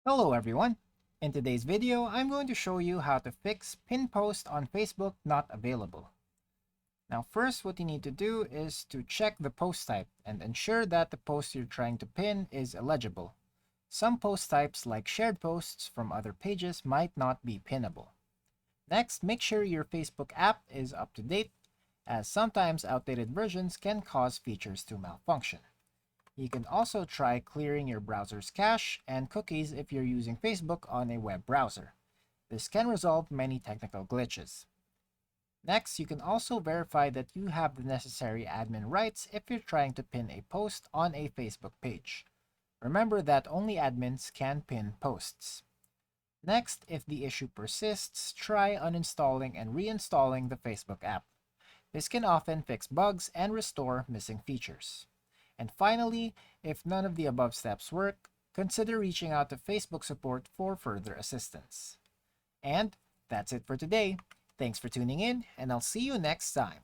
Hello everyone! In today's video, I'm going to show you how to fix pin post on Facebook not available. Now first, what you need to do is to check the post type and ensure that the post you're trying to pin is illegible. Some post types like shared posts from other pages might not be pinnable. Next, make sure your Facebook app is up to date, as sometimes outdated versions can cause features to malfunction. You can also try clearing your browser's cache and cookies if you're using Facebook on a web browser. This can resolve many technical glitches. Next, you can also verify that you have the necessary admin rights if you're trying to pin a post on a Facebook page. Remember that only admins can pin posts. Next, if the issue persists, try uninstalling and reinstalling the Facebook app. This can often fix bugs and restore missing features. And finally, if none of the above steps work, consider reaching out to Facebook support for further assistance. And that's it for today. Thanks for tuning in, and I'll see you next time.